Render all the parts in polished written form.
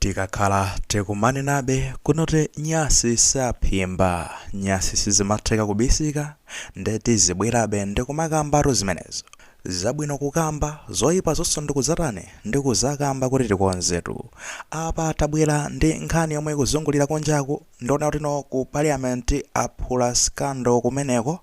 tikakhala tikumane nabe kunoti nyasi saphimba, nyasi sizimatheka kubisika, ndeti zibwerabe ndikumakambatu zimenezo. Zabwino kukamba, zoyipa zonse ndikuzatani ndikuzakamba kuti tikonzetu. Apa tabwera ndi nkhani yomwe ikuzungulira konjaku, ndiona kuti no ku parliament aphula skando kumeneko,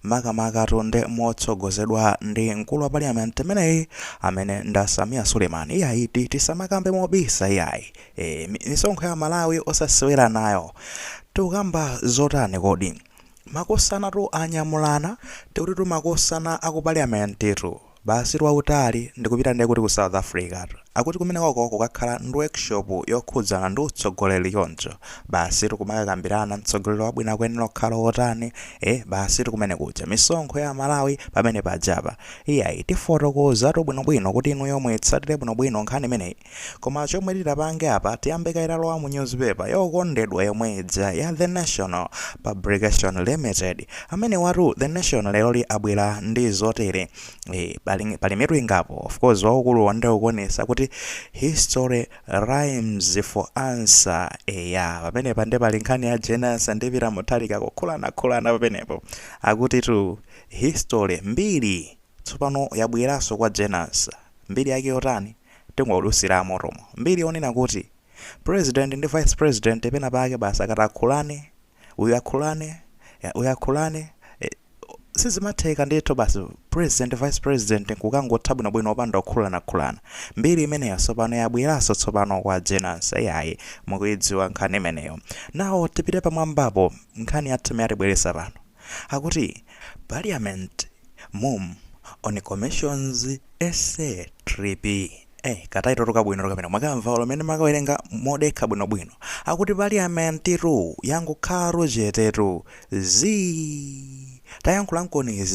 makamakatu ndi motsogozedwa ndi mkulu wa parliament imeneyi amene nda Samia Suleiman. Iyayi tisamakambe mobisa iyayi. Misonkho ya Malawi osasewera nayo. Tukamba zotani kodi? Makosana tu anyamulana, tikuti makosana aku parliamentu. Basi wautali ndikupita ndi kuti ku South Africa. Akuti kumeneko kukakhala ndi workshop yokhudzana ndi utsogoleri choncho. Basi tikumakambirana mtsogoleri wabwino akuyenera kukhala otani, basi tikumene kuja misonkho ya Malawi pamene pajapa. Iyayi tifotokoza bwinobwino kuti inu yomwe tsatire bwinobwino nkhani imeneyi. Koma chomwe titapange apa tiyambe kairalowa mu newspaper yokondedwa yomwe ija ya The National Publication Limited. Amene watu The National lero abwera ndi zotere. Pali mitu ingapo, of course waukulu wande ukuonesa kuti history rhymes for answer. Pamene pande pali nkhani ya Janus ndipita muthalika kukhulana pamenepo. Akuti tu history mbiri tsopano yabweraso kwa Janus. Mbiri yake yotani tingolusira motomo. Mbiri yonena kuti president ndi vice president pena pake basa katakhulane, uyakhulane sizimatheka ndithu basi president vice president kukangotha bwinobwino opanda kukhulana. Mbiri imeneyo tsopano yabweraso tsopano kwa Janus. Iyayi mukuidziwa nkhani imeneyo. Nawo tipite pamwambapo nkhani yathu yatibweresa pano. Akuti parliament move on commissions essay trip. Kataito tukabwino tukamene makamva olomene makawerenga modekha bwinobwino. Akuti parliament ru yankukhala chetetu tayankhula nkoni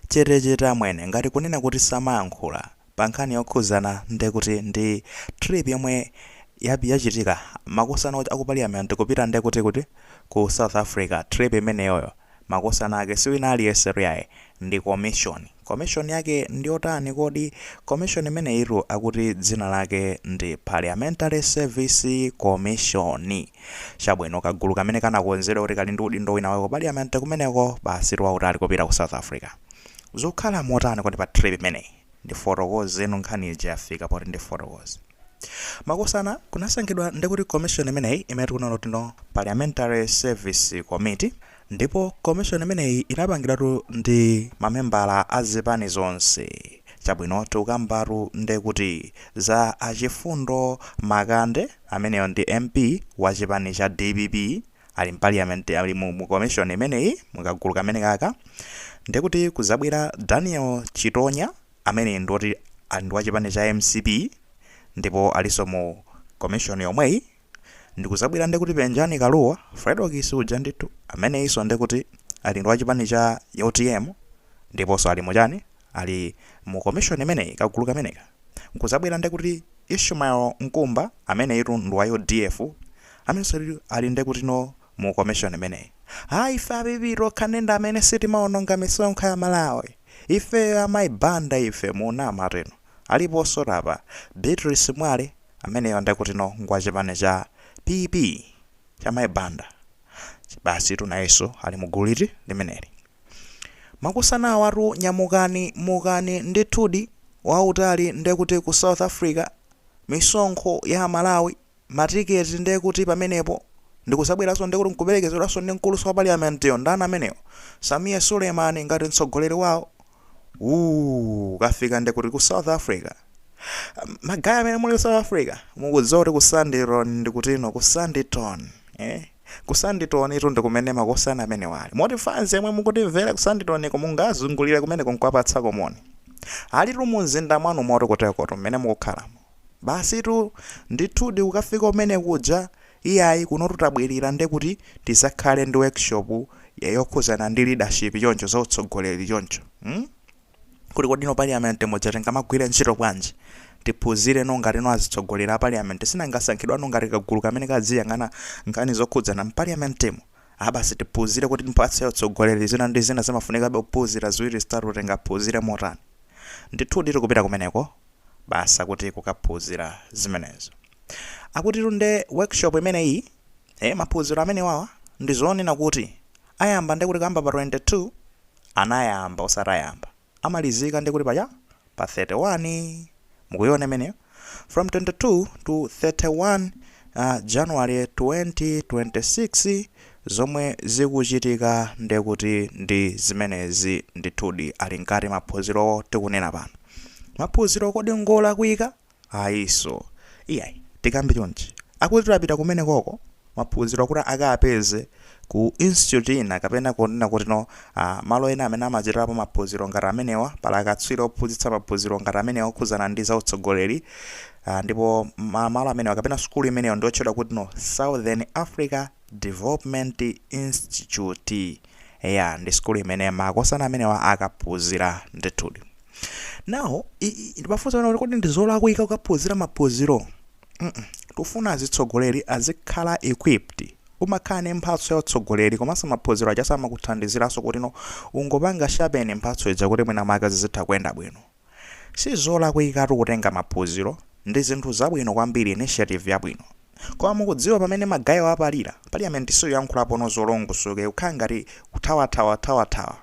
chete amwene ngati kunena kuti samayankhula pa nkhani yokhuzana ndekuti ndi trip yomwe yachitika makosana aku parliament kupita ndekuti ku South Africa. Trip imeneyoyo makosana ake siwina aliyese yaye ndi commission yake ndi otani kodi? Commission imene iru akuti dzina lake ndi Parliamentary Service Commission. Chabwino kagulu kamene kanakonzera kuti kali ndi udindo wina wako parliament kumeneko basi wautali kupita ku South Africa. Zokhala motani kodi pa trip imeneyi? Ndi fotokoze eno nkhani ija yafika poti ndi fotokoze. Makosana kunasankhidwa ndikuti commission imeneyi imene tikuona kuti no Parliamentary Service Committee. Ndipo commission imeneyi inapangidwatu ndi mamembala a zipani zonse. Chabwino tukambatu ndekuti za achifundo Makande ameneyo ndi MP wa chipani cha DPP ali parliament ali mu commission imeneyi mukagulu kamene kaka. Ndekuti kuzabwera Daniel Chitonya amene ndoti ndi wa chipani cha MCP ndipo aliso mu commission yomweyi. Ndikuzabwera ndekuti Benjani Kaluwa Frederick Isuja ndithu amene iso ndekuti ali ndi wa chipani cha UTM ndiponso ali mujani ali mu commission imeneyi kagulu kameneka. Nkuzabwera ndekuti Ishmael Nkumba amene itu ndi wa UDF amene ali ndekuti no mu commission imeneyi. Ife abibiro kanenda amene sitimaononga misonkho ya Malawi, ife amaibanda ife munama reno aliponso rapa Beatrice Mwale amene ndekuti no ngwa chipani cha PP chamaibanda. Basi tunayeso ali muguliti limeneli. Makosana awatu nyamukani ndithudi wautali ndekuti ku South Africa. Misonkho ya Malawi matiketi ndekuti pamenepo ndikusabweraso ndekuti nkuperekezeraso ndi mkuluso wa parliament yo ndana ameneyo Samia Suleiman ngati mtsogoleri wawo. Kafika ndekuti ku South Africa. Magaya amene muli South Africa mukudziwa kuti ku Sanditon ndikutino ku Sanditon. Ku Sanditon itu ndikumene makosana amene wali. Moti fans yemwe mukutimvera ku Sanditon kumungazungulira kumene kunkwapatsa komoni. Ali tu mumzinda mwanu moto kotekoto mmene mukukhalamo. Basi tu ndithudi ukafika umene kuja iyayi kuno tutabwirira ndekuti tisakhale ndi workshop yokhuzana ndi leadership choncho zautsogoleri choncho. Kuti kodino parliament mojatenga magwire ntchito bwanji tiphunzire ngati no azitsogolera parliament sinangasankhidwa ngati kagulu kamene kadziyang'ana nkhani zokhudzana parliamentemo. Basi tiphunzire kuti mpatse utsogoleri zina ndi zina zimafunika kuphunzira ziwiri zitatu tingaphunzire motani. Ndithu tikupita kumeneko basa kuti kukaphunzira zimenezo. akuti tunde workshop imeneyi maphunziro amene wawa ndizonena kuti ayamba ndekuti kamba pa 22 anayamba osatayamba amalizika ndekuti pa 31 mukuiona imeneyo from 22 to 31 January 2026 zomwe zikuchitika ndekuti ndi zimenezi ndithudi ali nkati maphunziro tikunena pano. Maphunziro kodi ngola kuika ayiso iyayi tikambe chonchi akuti tapita kumene koko maphunziro kuti akapeze ku institute ina kapena kunena kuti no malo ena amene amachitirapo maphunziro ngati amenewa pala akatswiri ophunzitsa maphunziro ngati amenewa okhuzana ndi zautsogoleri ndipo malo amenewa kapena skulu imeneyo ndiotchedwa kuti no Southern Africa Development Institute ndi skulu imene makosana amenewa akaphunzira ndithudi. Now ndipafunsa kuti kodi ndizolakwika kukaphunzira maphunziro tufuna azitsogoleri azikhala equipped umakhala ndi mphatso ya utsogoleri komanso maphunziro achasama kuthandiziraso kuti no ungopanga sharpen mphatso ija kuti mwina maka zizitha kuyenda bwino. Sizolakwika kutenga maphunziro ndi zinthu zabwino kwambiri, initiative yabwino. Koma mukudziwa pamene magayo apalira parliament siyoyankhulapo nozolongosoka kukhala ngati kuthawa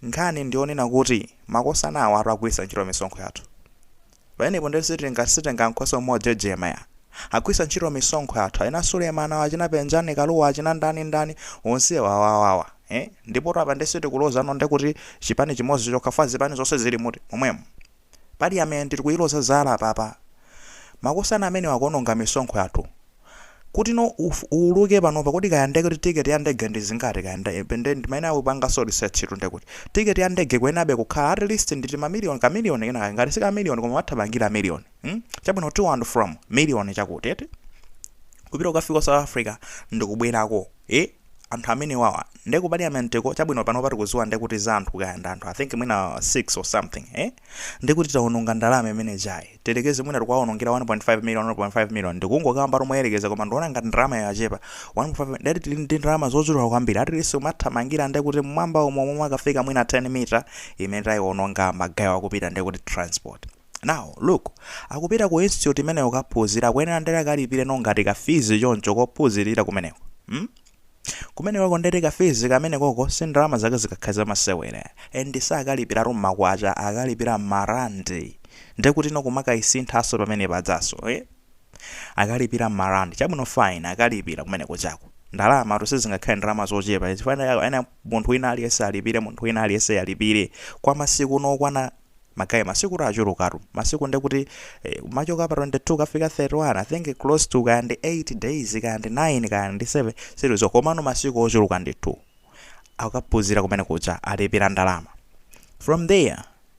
nkhani ndionena kuti makosana awo akugwiritsa ntchito misonkho yathu. Pamenepo ndisitenga nkhoso mojejema ya agwiritsa ntchito misonkho yathu ayina Sulemana wachina Benjani Kaluwa achina ndani onse wawawawa ndipo apa ndisiti kuloza nonde kuti chipani chimodzi chokhafa zipani zonse zili muti momwemo parliament tikuyiloza zala papa makosana amene wakuononga misonkho yathu kuti no uluke panopa kuti kayandeke kuti ticket ya ndege ndizingati kayanda ndimaina upanga so research tunde kuti ticket ya ndege kwenabe kukhala at least nditi mamiliyoni kamiliyoni ena ngati sika miliyoni koma wathabangira miliyoni chabwino to and from miliyoni chakuti kupita ukafika South Africa ndikubwerako anthu amene wawa ndeko parliament ko chabwino pano pati kuziwa ndekuti za anthu kayanda anthu I think mwina 6 or something ndikuti taononga ndalama imene jayi telekeze mwina tikwaonongera 1.5 million ndikungokamba romweyerekeza koma ndiona ngati ndalama yachepa 1.5 ndati ndi ndalama zochuluka kwambiri at least umathamangira ndekuti mmwamba umwe akafika mwina 10 meter imene taiononga magayo akupita ndekuti transport. Now look akupita ku institute imene ukaphunzira kwenera ndere akalipire nongati ka fees choncho kophunzirira kumeneko kumene wako ndereka fees kamene koko sindalama zake zikakhaza masewera and sakalipira rumakwacha akalipira marandi ndekuti no kumakayisinthaso pamene padzaso akalipira marandi chabwino fine akalipira kumeneko chako ndalama tusizingakhala ndalama zochepa chifana ena munthu wina aliyese alipire munthu wina aliyese alipire kwa masiku nokwana magayi masiku rachulukatu masiku ndekuti machoka pa 22 kafika 31 I think close to kandi 8 days kandi 9 kandi 7 serizo komano masiku ochuluka ndi 2 akaphunzira kumene kucha alipira ndalama. From there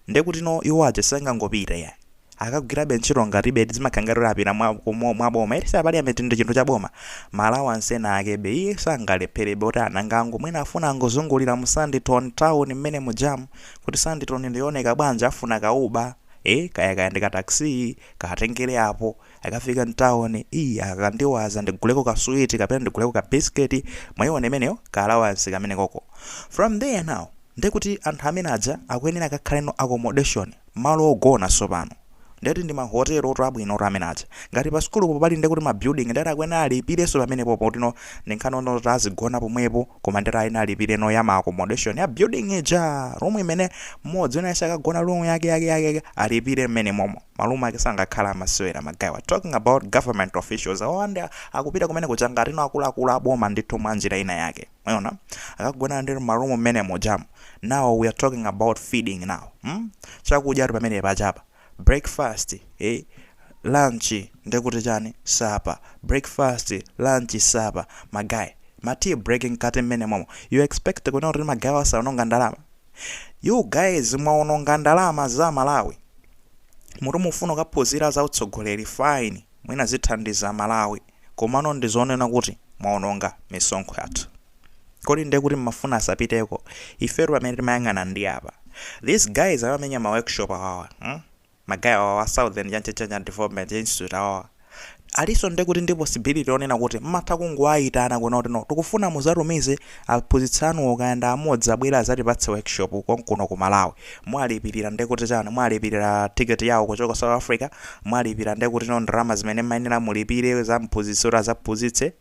ndekuti no iwo achesangangopita ya akagwira benchiro ngati bedi zimakhangarira apita mwaboma irisa parliament ndi chinthu chaboma allowance ena akebe iye sangalephere boti anangango mwina afuna angozungulira mu Sandton town mmene mujamu kuti Sandton ndioneka bwanja afuna kauba kaya ndika taxi katengere apo akafika mtown akandiwaza ndiguleko ka sweet kapena ndiguleko ka biscuit mwayiona imeneyo ka allowance kamene koko. From there now ndekuti anthu amene aja akuyenera akakhale no accommodation malo ogona sopano ndeti ndi mahotelo oto abwino oto amene aja ngati pa skulu popali ndekuti ma building ndeti akwena alipireso pamene popo tino ninkhano no tazigona pomwepo koma ndeti ayina alipire no ya ma accommodation ya building ija room imene mmodzi wina akagona room yake alipire mmene momo malumu ake sangakhala amasewera magayi. We're talking about government officials awanda akupita kumene kuchanga tino akuluakulu aboma ndithu mwa njira ina yake mwaona akagona ndeti malumu mmene mojamu. Now we are talking about feeding now chakudya pamene pachapa breakfast lunch ndekuti chani supper breakfast lunch supper magayi mati breaking kati mmene momo you expect kuna kuti magayi wasaononga ndalama. You guys mwaononga ndalama za Malawi mutu mufuna kuphunzira za utsogoleri fine mwina zithandiza Malawi komano ndizonena kuti mwaononga misonkho yathu kodi ndekuti mmafuna asapiteko ifetu pamene timayang'ana ndi apa these guys amamenya ma workshop awa magayi wa Southern Development Institute awa aliso ndi kuti ndi possibility onena kuti mmatha kungoayitana kuno kuti no tikufuna muzatumize aphunzitsanu okayenda amodzi abwera azatipatse workshop konkuno ku Malawi mwalipirira ndi kuti chani mwalipirira ticket yawo kuchoka South Africa mwalipira ndi kuti no ndalama zimene mayenera mulipire za mphunzitsi azaphunzitse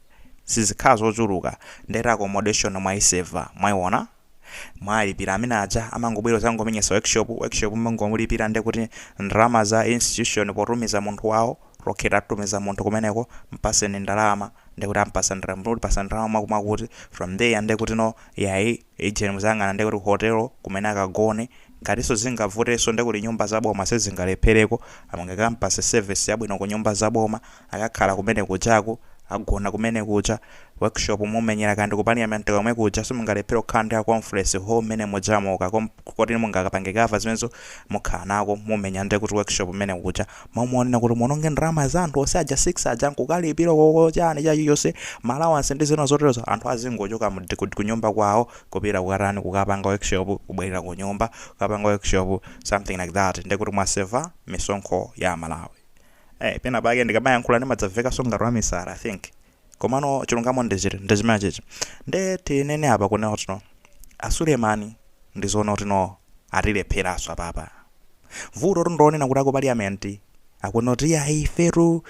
sizikhala zochuluka ndi accommodation mwaiseva mwaiona mwalipira amene aja amangobwera zangomenyesa workshop mangomulipira ndi kuti ndalama za institution potumiza munthu wawo rokhera tumiza munthu kumeneko mpaseni ndalama ndikuti ampasa ndalama mwakuti from there ndikuti no yayi agent muzangana ndikuti hotel kumene akagone ngatiso zingavuteso ndikuti nyumba zaboma sezingalephereko amangekampase service yabwino ku nyumba zaboma akakhala kumene kuchako agona kumene kucha workshop mumenyera kandi ku parliament komwe kucha simungalephera kukhala ya conference hall mene mujamoka koti mungakapange kava zimenezo mukhala nako mumenya ndi kuti workshop mene kucha mamuonena kuti mononge ndalama za anthu ose aja 6 aja nkukalipira koko chani chachiyonse malawance ndi zina zoterezo anthu azingochoka ku nyumba kwawo kupita kukarani kukapanga workshop kubwerera ku nyumba kukapanga workshop something like that ndi kuti mwaseva misonkho ya Malawi. Pena pake ndikamayankhula ndimadzaveka songa rwamisara I think komano chilungamo ndizimene chichi nde tinene apa kunena kuti no Asulemani ndizoona kuti no atilepheraso apapa vuto ndonena kuti ako parliament akunoti ifetu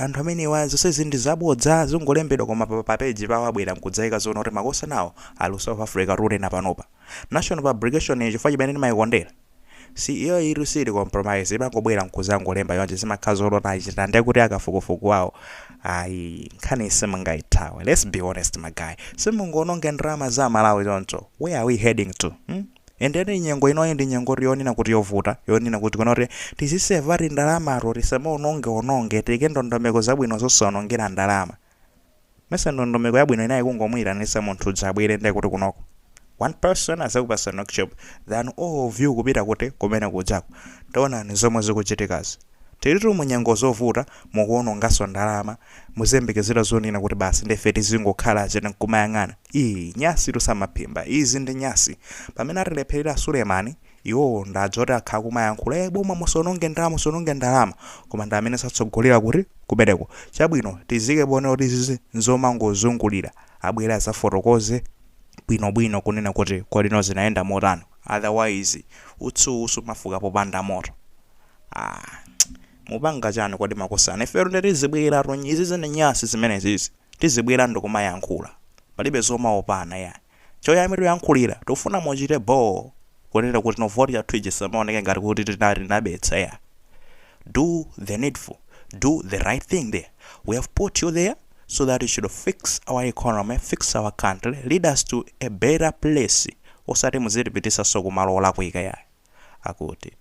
anthu amenewa zonse zindi zabodza zingolembedwa koma pa page pawo abwera mkudzaika zoona kuti makosa nawo ali South Africa runena panopa national publication chifukwa chimene ndimayikondera si iyo iru sili compromise imangobwera mkuzangolemba yonje zimakhala zolota achita ndi kuti akafukufuku wawo ayi nkhani simungayithawe. Let's be honest my guy, simungononge ndalama za Malawi choncho. Where are we heading to? Endeni nyengo inoyi ndi nyengo yonena kuti yovuta yonena kuti kunoti tiziseva ndalama ro tisema ononge tike ndondomeko zabwino zosonongera ndalama mesa ndondomeko yabwino inayi kungomwiranisa munthu zabwere ndi kuti kunoko one person azakupasa workshop then all of you kupita kuti kumene kuchako taona ni zomwe zikuchitikazi tiritu munyengo zovuta mukuonongaso ndalama muzembekezera zonena kuti basi ndefe tizingokhala chene kumayang'ana nyasi tusamaphimba izi ndi nyasi pamene atilepherera Asulemani iwo ndadzoti akhala kumayankhula boma musononge ndalama koma ndi amene satsogolera kuti kubereko chabwino tizike bone kuti izi nzomangozungulira abwera zafotokoze bwinobwino kunena kuti kodi zinaenda motani otherwise utsusu mafuka popanda moto mupanga chani kodi makosana ifero nditizibwera ronyizi zine nyasi zimene zizi tizibwera ndokumayankhula palibe zomaopana ya choyamiro yankhulira tofuna mochite bo kunena kuti novoti yathu ichisamoneke ngati kuti tinabetsa ya do the needful, do the right thing there. We have put you there so that you should fix our economy, fix our country, lead us to a better place. Osati muzitipitisa so kumalola kuika ya akuti